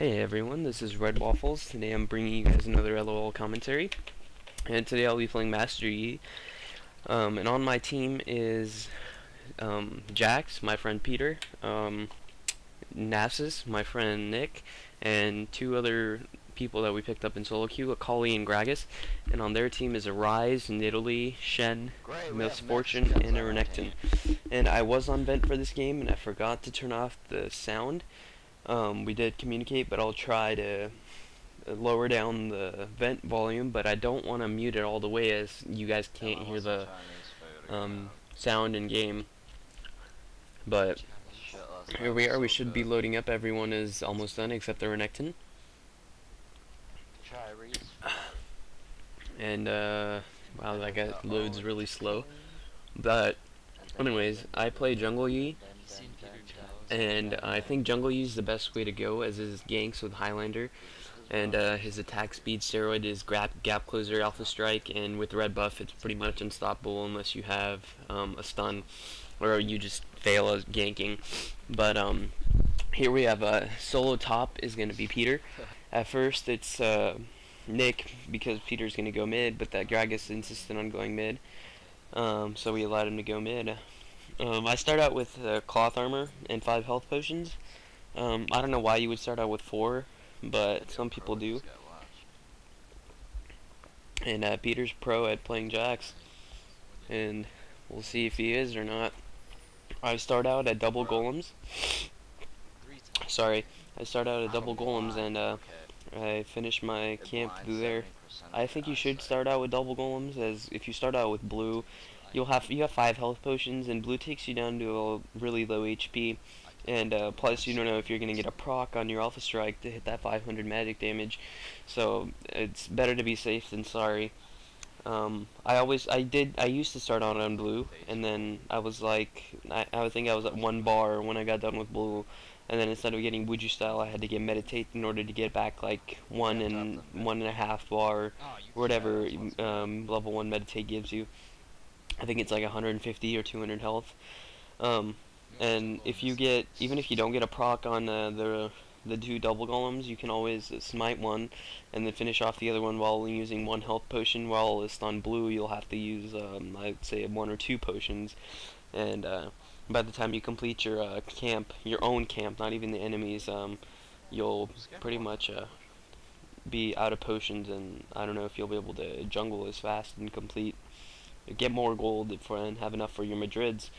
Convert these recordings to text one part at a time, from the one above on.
Hey everyone, this is Red Waffles. Today I'm bringing you guys another LOL commentary, and today I'll be playing Master Yi. And on my team is Jax, my friend Peter, Nasus, my friend Nick, and two other people that we picked up in solo queue, Akali and Gragas. And on their team is Arise, Nidalee, Shen, Misfortune, and a Renekton. And I was on vent for this game, and I forgot to turn off the sound. We did communicate, but I'll try to lower down the vent volume, but I don't want to mute it all the way as you guys can't hear the sound in game. But here we are. We should be loading up. Everyone is almost done except the Renekton. And wow, that guy loads really slow. But anyways, I play Jungle Yi, and I think Jungle Yi is the best way to go as his ganks with Highlander. And his attack speed steroid is gap closer, alpha strike, and with red buff it's pretty much unstoppable unless you have a stun or you just fail at ganking. But here we have solo top is going to be Peter. At first it's Nick because Peter's going to go mid, but that Gragas insisted on going mid, so we allowed him to go mid. I start out with cloth armor and 5 health potions. I don't know why you would start out with 4, but some people do. And Peter's pro at playing Jax, and we'll see if he is or not. I start out at double golems. Sorry, I start out at double golems, and I finish my camp through there. I think you should start out with double golems, as if you start out with blue, you have 5 health potions, and blue takes you down to a really low HP. And plus, you don't know if you're gonna get a proc on your alpha strike to hit that 500 magic damage, so it's better to be safe than sorry. I used to start out on blue, and then I was like, I think I was at 1 bar when I got done with blue, and then instead of getting Wuju style, I had to get meditate in order to get back like 1.5 bar, or whatever level 1 meditate gives you. I think it's like 150 or 200 health. And if you get, even if you don't get a proc on the 2 double golems, you can always smite one and then finish off the other one while using 1 health potion. While it's on blue, you'll have to use I'd say 1 or 2 potions, and by the time you complete your camp, your own camp, not even the enemies, you'll pretty much be out of potions, and I don't know if you'll be able to jungle as fast and get more gold and have enough for your Madrids.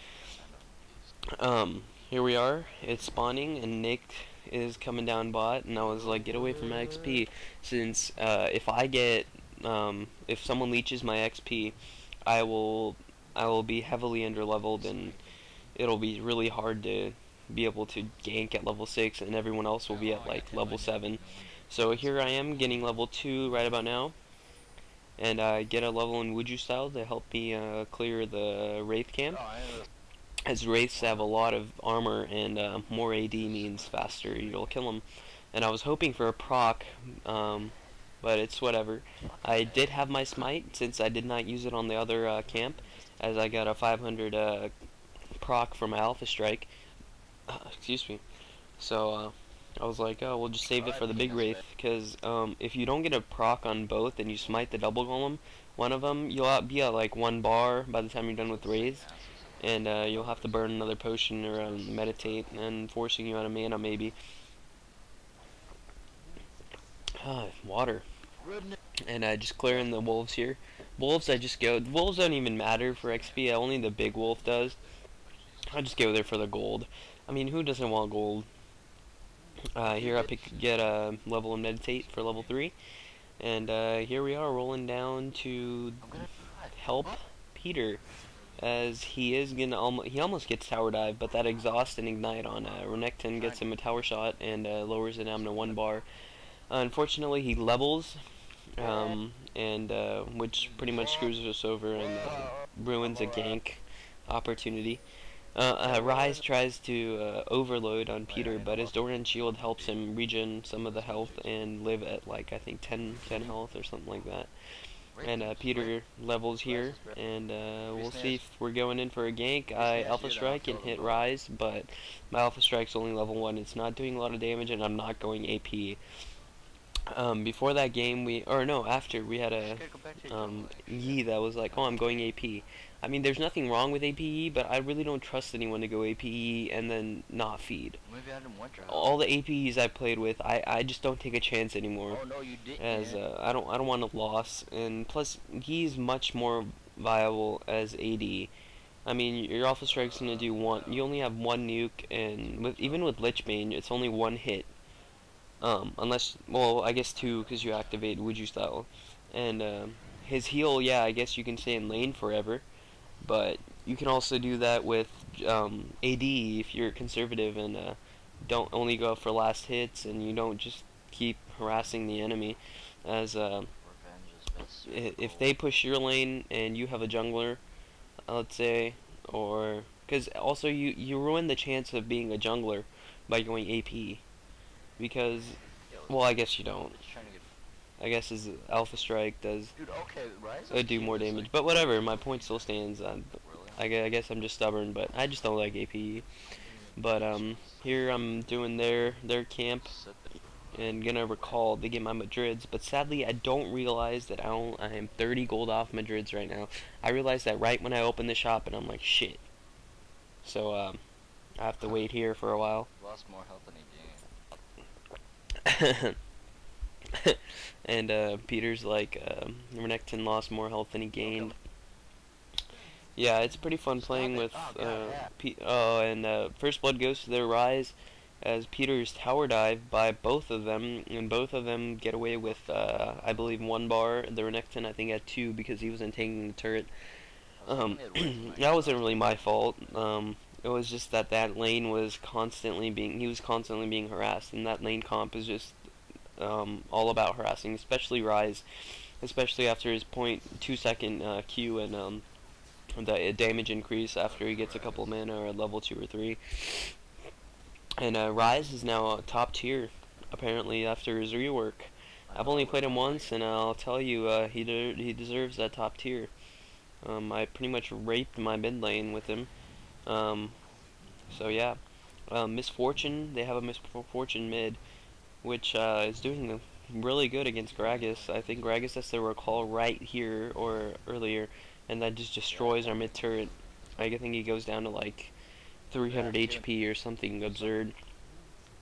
Here we are, it's spawning, and Nick is coming down bot, and I was like, get away from my XP, since if someone leeches my XP, I will be heavily underleveled, and it'll be really hard to be able to gank at level 6, and everyone else will be at like level 7. So here I am getting level 2 right about now, and I get a level in Wuju style to help me clear the Wraith camp, as Wraiths have a lot of armor, and more AD means faster you'll kill them. And I was hoping for a proc, but it's whatever. I did have my smite, since I did not use it on the other camp, as I got a 500 proc for my alpha strike. Excuse me. So I was like, oh, we'll just save it for the big Wraith, because if you don't get a proc on both and you smite the double golem, one of them, you'll be at like 1 bar by the time you're done with Wraith, and you'll have to burn another potion or meditate, and forcing you out of mana maybe. Water. And just clearing the wolves here. Wolves, wolves don't even matter for XP, only the big wolf does. I just go there for the gold. I mean, who doesn't want gold? Here I get a level in meditate for level 3, and here we are rolling down to help Peter, as he is gonna he almost gets tower dive, but that exhaust and ignite on Renekton gets him a tower shot and lowers it down to 1 bar. Unfortunately, he levels, which pretty much screws us over and ruins a gank opportunity. Rise tries to overload on Peter, but his Doran shield helps him regen some of the health and live at like I think 10 health or something like that. and Peter levels here, and we'll see if we're going in for a gank. I Alpha Strike and hit Rise, but my Alpha Strike's only level 1. It's not doing a lot of damage, and I'm not going AP. Before that game, after, we had a Yi that was like, oh, I'm going AP. I mean, there's nothing wrong with APE, but I really don't trust anyone to go APE and then not feed. All the APEs I played with, I just don't take a chance anymore. Oh no, you didn't. As I don't want a loss, and plus he's much more viable as AD. I mean, your Alpha Strike's gonna do one. You only have one nuke, and even with Lichbane, it's only one hit. Unless, well, I guess two, because you activate Wuju style. And his heal, yeah, I guess you can stay in lane forever. But you can also do that with AD if you're conservative and don't only go for last hits, and you don't just keep harassing the enemy. As if they push your lane and you have a jungler, let's say, or because also you ruin the chance of being a jungler by going AP, because, well, I guess you don't. I guess his Alpha Strike does do more damage, but whatever. My point still stands. I guess I'm just stubborn, but I just don't like AP. But here I'm doing their camp and gonna recall to get my Madrids, but sadly I don't realize that I am 30 gold off Madrids right now. I realized that right when I opened the shop, and I'm like, shit. So I have to wait here for a while. Lost more health than he gained. And Peter's like, Renekton lost more health than he gained. Yeah, it's pretty fun playing with First Blood goes to their Rise as Peter's tower dive by both of them, and both of them get away with I believe 1 bar. The Renekton I think had 2 because he wasn't taking the turret. That wasn't really my fault. It was just that lane was constantly being harassed, and that lane comp is just all about harassing, especially Rise, especially after his 0.2 second Q and the damage increase after he gets a couple mana or level 2 or 3. And Rise is now top tier, apparently, after his rework. I've only played him once, and I'll tell you, he deserves that top tier. I pretty much raped my mid lane with him. So yeah, Misfortune, they have a Misfortune mid, which is doing really good against Gragas. I think Gragas has to recall right here or earlier, and that just destroys our mid turret. I think he goes down to like 300 HP or something absurd.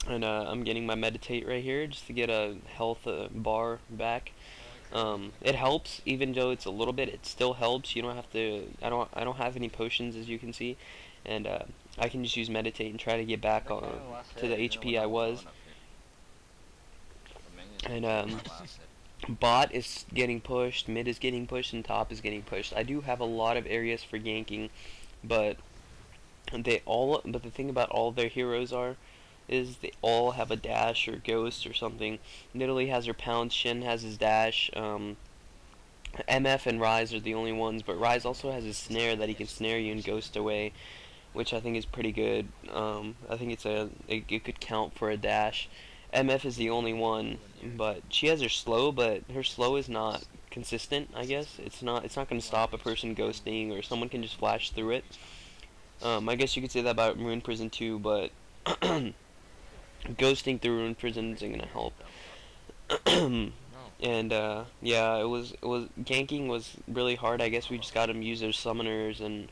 And I'm getting my meditate right here just to get a health bar back. It helps, even though it's a little bit. It still helps. You don't have to. I don't have any potions, as you can see, and I can just use meditate and try to get back on to the HP I was. And bot is getting pushed, mid is getting pushed, and top is getting pushed. I do have a lot of areas for ganking, but the thing about all their heroes is they all have a dash or ghost or something. Nidalee has her pounce, Shen has his dash, MF and Rise are the only ones, but Rise also has his snare that he can snare you and ghost away, which I think is pretty good. I think it could count for a dash. MF is the only one, but she has her slow, but her slow is not consistent, I guess. It's not going to stop a person ghosting, or someone can just flash through it. I guess you could say that about Rune Prison too, but ghosting through Rune Prison isn't going to help. And yeah, it was ganking was really hard. I guess we just got him use their summoners, and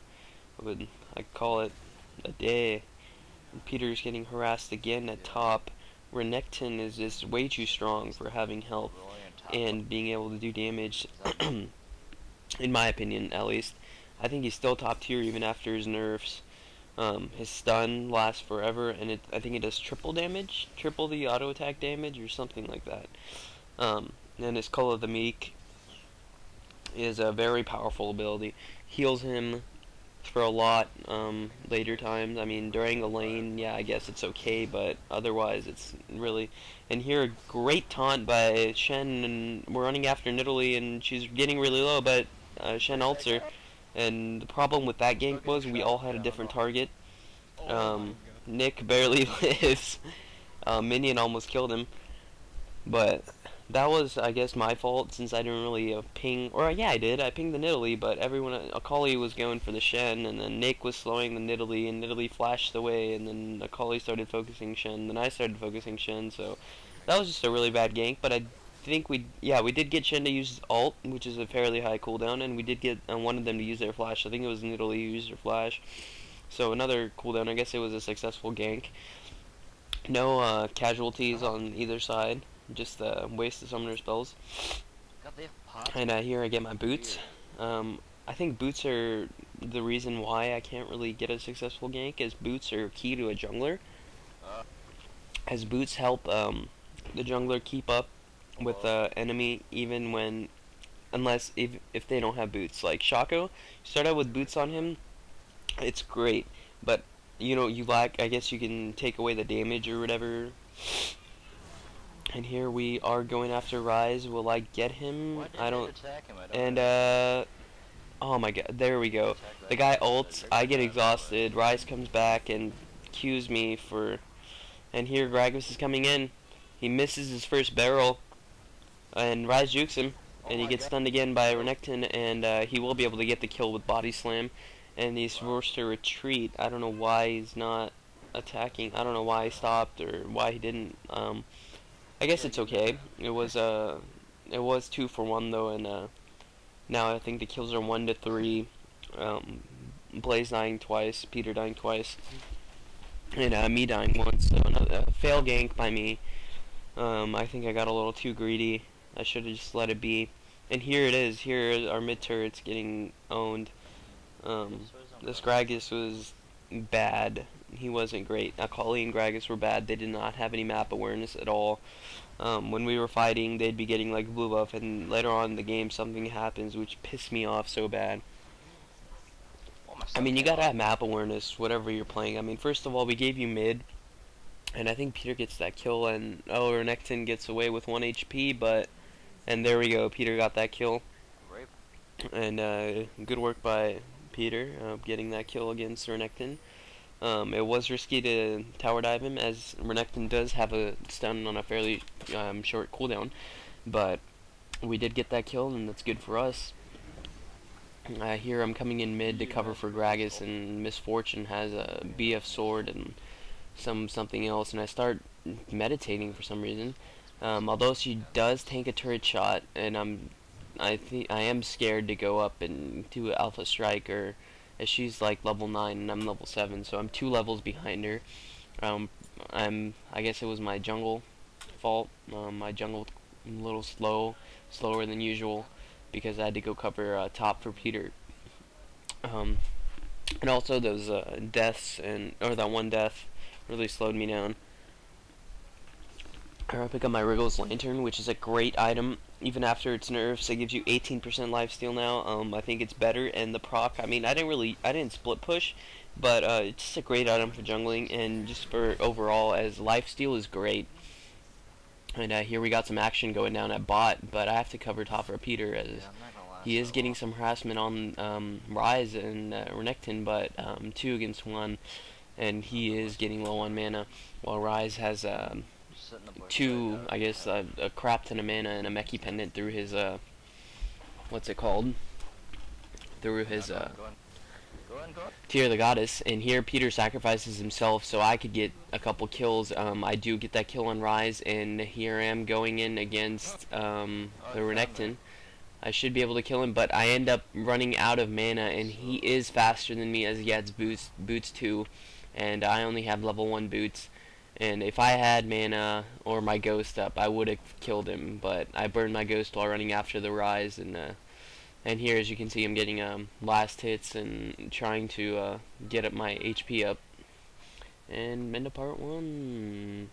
I call it a day. Peter's getting harassed again at top. Renekton is just way too strong for having health and being able to do damage, in my opinion, at least. I think he's still top tier even after his nerfs. His stun lasts forever, and I think it does triple damage, triple the auto attack damage, or something like that. And his Call of the Meek is a very powerful ability. Heals him for a lot later times. I mean, during a lane, yeah, I guess it's okay, but otherwise it's really... And here, a great taunt by Shen, and we're running after Nidalee, and she's getting really low, but Shen ults her. And the problem with that gank was we all had a different target. Nick barely lives. Minion almost killed him. But that was, I guess, my fault since I didn't really ping. Or yeah, I did. I pinged the Nidalee, but everyone, Akali was going for the Shen, and then Nick was slowing the Nidalee, and Nidalee flashed away, and then Akali started focusing Shen, then I started focusing Shen. So that was just a really bad gank. But I think we did get Shen to use his ult, which is a fairly high cooldown, and we did get one of them to use their flash. I think it was Nidalee who used their flash. So another cooldown. I guess it was a successful gank. No casualties on either side. Just waste the summoner spells. And here I get my boots. I think boots are the reason why I can't really get a successful gank, as boots are key to a jungler. As boots help the jungler keep up with the enemy even when, unless if they don't have boots. Like Shaco, start out with boots on him, it's great, but you know, you lack, I guess you can take away the damage or whatever. And here we are going after Ryze. Will I get him? I don't. And oh my god, there we go. The guy ults, I get exhausted. Ryze comes back and cues me for. And here Gragas is coming in. He misses his first barrel, and Ryze jukes him, and he gets stunned again by Renekton, and he will be able to get the kill with body slam. And he's forced to retreat. I don't know why he's not attacking. I don't know why he stopped or why he didn't. I guess it's okay. It was 2 for 1 though, and now I think the kills are 1 to 3. Blaze dying twice, Peter dying twice, and me dying once. So another fail gank by me. I think I got a little too greedy. I should have just let it be. And here it is. Here our mid turret's getting owned. This Gragas was bad. He wasn't great. Akali and Gragas were bad. They did not have any map awareness at all. When we were fighting, they'd be getting like blue buff, and later on in the game something happens which pissed me off so bad. I mean, you gotta have map awareness whatever you're playing. I mean, first of all, we gave you mid, and I think Peter gets that kill, and Renekton gets away with 1 HP, and there we go, Peter got that kill. And good work by Peter getting that kill against Renekton. It was risky to tower dive him, as Renekton does have a stun on a fairly short cooldown, but we did get that kill, and that's good for us. Here I'm coming in mid to cover for Gragas, and Miss Fortune has a BF sword and something else, and I start meditating for some reason. Although she does tank a turret shot, and I am scared to go up and do Alpha Strike, or as she's like level 9 and I'm level 7, so I'm 2 levels behind her. I guess it was my jungle fault. My jungle a little slower than usual, because I had to go cover top for Peter. And also those deaths, or that one death really slowed me down. I pick up my Wriggles Lantern, which is a great item. Even after its nerfs, it gives you 18% lifesteal now. I think it's better, and the proc, I mean, I didn't split push, but it's just a great item for jungling, and just for overall, as lifesteal is great. And here we got some action going down at bot, but I have to cover top for Peter, as he is getting some harassment on Ryze and Renekton, but 2 against 1, and he is getting low on mana, while Ryze has I guess a crap ton of mana and a Meki pendant through his what's it called? Through his Tear of the Goddess. And here Peter sacrifices himself so I could get a couple kills. I do get that kill on Ryze, and here I am going in against the Renekton. I should be able to kill him, but I end up running out of mana, and he is faster than me, as he has boots too, and I only have level 1 boots. And if I had mana or my ghost up, I would have killed him, but I burned my ghost while running after the Ryze, and here, as you can see, I'm getting last hits and trying to get up my HP up. And end of part 1.